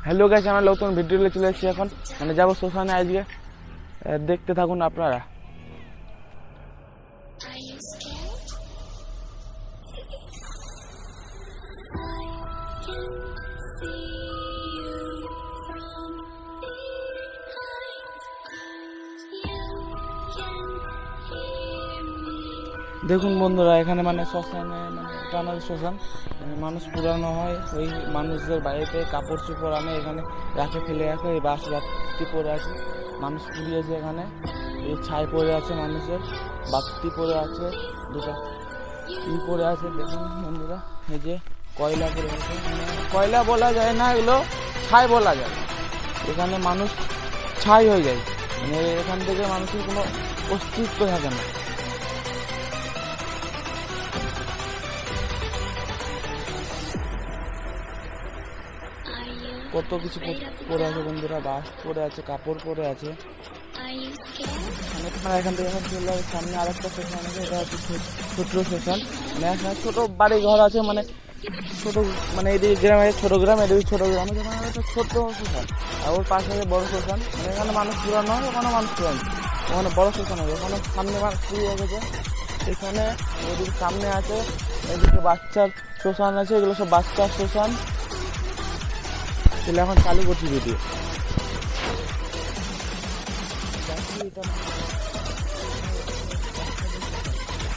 Hello guys, আমরা নতুন video চলে এসেছি। এখন মানে যাবো শ্মশানে আজকে, দেখতে থাকুন আপনারা। দেখুন বন্ধুরা, এখানে মানে শ্মশানে মানে এটা আমাদের শ্মশান, মানুষ পুরানো হয়। ওই মানুষদের বাড়িতে কাপড় চোপড় আনে, এখানে রাখে, ফেলে রাখে। এই বাস বাতি পড়ে আছে, মানুষ পুড়িয়েছে এখানে। এই ছাই পড়ে আছে, মানুষের বাতি পড়ে আছে, দুটো পড়ে আছে। দেখুন বন্ধুরা, এই যে কয়লা পড়ে আছে, মানে কয়লা বলা যায় না, এগুলো ছাই বলা যায়। এখানে মানুষ ছাই হয়ে যায়, মানে এখান থেকে মানুষের কোনো অস্তিত্ব থাকে না। কত কিছু পরে আছে বন্ধুরা, বাস পরে আছে, কাপড় পরে আছে। মানে এখান থেকে এখন চলে সামনে আরেকটা শ্মশান আছে, এটা হচ্ছে ছোট শ্মশান। মানে এখানে ছোট বাড়ি ঘর আছে, মানে ছোট, মানে এদিকে গ্রামে ছোট গ্রাম, এদিকে ছোট গ্রাম, যেখানে একটা ছোট শ্মশান। আর ওর পাশে আছে বড় শ্মশান। মানে এখানে মানুষ পুরানো হয়, ওখানে মানুষ পুরানো, ওখানে বড় শ্মশান হবে। ওখানে সামনে মানুষ পুড়িয়ে গেছে, এখানে ওদিকে সামনে আছে, এদিকে বাচ্চার শ্মশান আছে। এগুলো সব বাচ্চার শ্মশান। তাহলে এখন চালু করছি ভিডিও।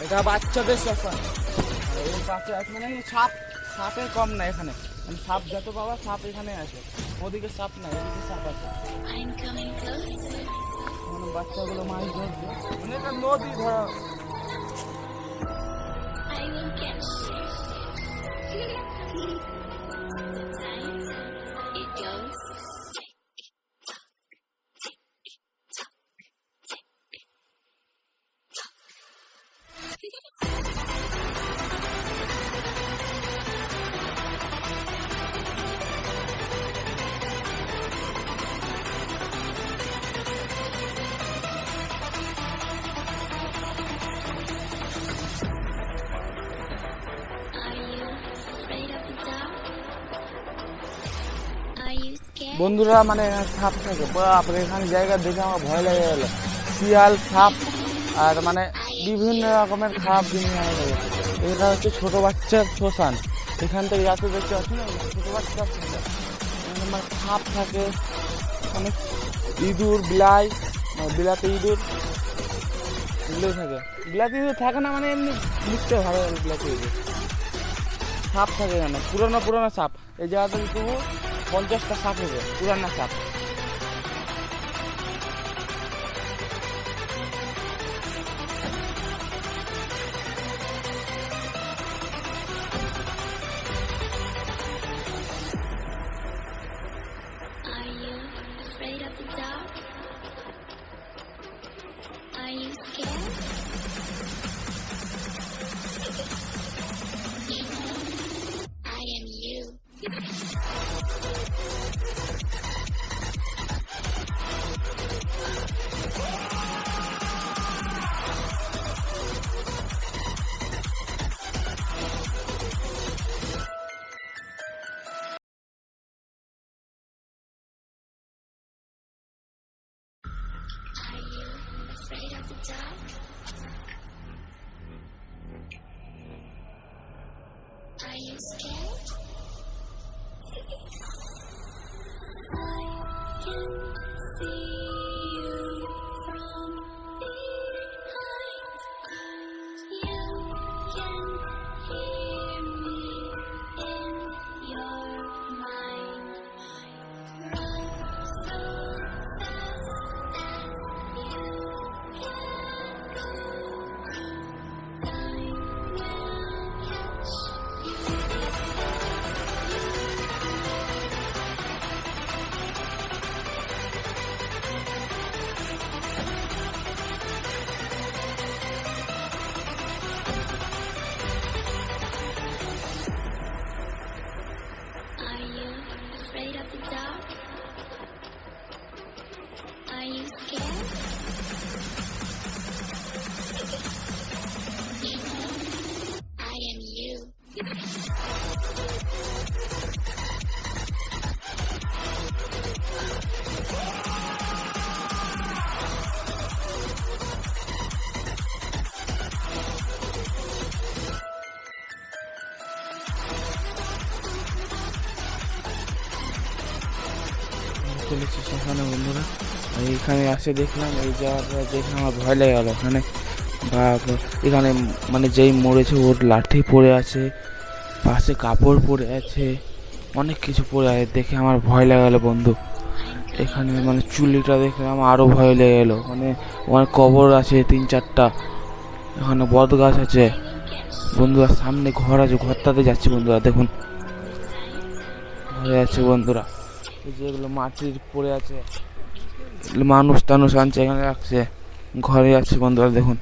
এটা বাচ্চাদের শ্মশান। এর পাশে আছে মানে সাপের কম না এখানে, মানে সাপ যত পাওয়া সাপ এখানে আছে। ওদিকে সাপ নাই, এদিকে সাপ আছে। মানে বাচ্চাগুলো মাছ ধরছে, মানে এটা নদী ধরা। বন্ধুরা, মানে সাপ থাকে, এখানে জায়গা দেখে আমার ভয় লেগে গেল। শিয়াল, সাপ আর মানে বিভিন্ন রকমের খারাপ জিনিস আমার লাগে। এটা হচ্ছে ছোট বাচ্চার শ্মশান। এখান থেকে যাতে দেখতে পাচ্ছি না, ছোট বাচ্চার শ্মশান। মানে সাপ থাকে, অনেক ইঁদুর, বিলাতি ইঁদুর, এগুলো থাকে। বিলাতি ইঁদুর থাকে না, মানে এমনি লিখতে ভালো লাগে। বিলাতি ইঁদুর, সাপ থাকে এখানে, পুরোনো সাপ। এই জায়গাটা তবু 50টা সাপ হবে, পুরানা সাপ। Afraid of the dark? Are you scared? I can see you from behind. You can hear me in your mind. Run so fast as you can go. Time will catch you before you Are you afraid of the dark? Are you scared? I am you. চলেছি শ্মশানে বন্ধুরা। এইখানে আসে দেখলাম, এই জায়গাটা দেখে আমার ভয় লেগে গেল। এখানে এখানে মানে যেই মরেছে ওর লাঠি পড়ে আছে, পাশে কাপড় পড়ে আছে, অনেক কিছু পড়ে আছে, দেখে আমার ভয় লেগে গেলো বন্ধু। এখানে মানে চুলিটা দেখলাম আরো ভয় লেগে গেলো। মানে ওখানে কবর আছে 3-4টা, এখানে বট গাছ আছে বন্ধুরা, সামনে ঘর আছে, ঘরটাতে যাচ্ছে বন্ধুরা। দেখুন ঘরে আছে বন্ধুরা, এই যেগুলো মাটির পড়ে আছে, মানুষ টানুষ আনছে এখানে রাখছে, ঘরে আছে বন্ধুরা। দেখুন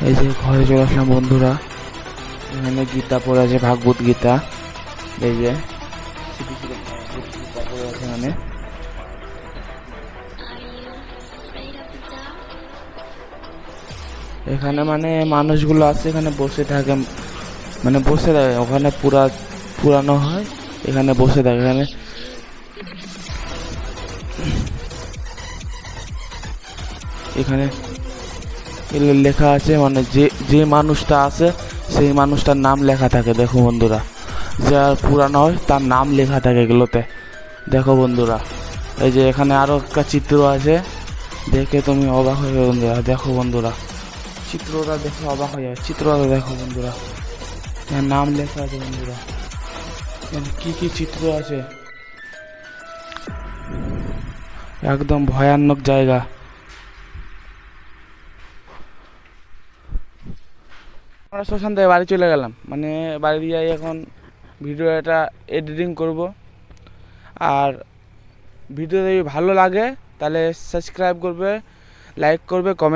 এই যে ঘরে চলে আসলাম বন্ধুরা। এখানে গীতা পড়ে আছে, ভাগবত গীতা। এই যে গীতা পড়ে আছে এখানে। এখানে মানে মানুষগুলো আছে, এখানে বসে থাকে, মানে বসে থাকে ওখানে, পুরানো হয়, এখানে বসে থাকে। এখানে লেখা আছে, মানে যে মানুষটা আছে সেই মানুষটার নাম লেখা থাকে। দেখো বন্ধুরা, যার পুরানো হয় তার নাম লেখা থাকে এগুলোতে। দেখো বন্ধুরা, এই যে এখানে আরো একটা চিত্র আছে, দেখে তুমি অবাক হয়ে যাবে বন্ধুরা। দেখো বন্ধুরা, চিত্রটা দেখে অবাক হয়ে যাবে। চিত্রটা দেখো বন্ধুরা, নাম লেখা আছে বন্ধুরা। কি কি চিত্র আছে, একদম ভয়ানক জায়গা। আমরা শ্মশান থেকে বাড়ি চলে গেলাম, মানে বাড়ি যাই এখন ভিডিওটা এডিটিং করব। আর ভিডিও যদি ভালো লাগে তাহলে সাবস্ক্রাইব করবে, লাইক করবে, কমেন্ট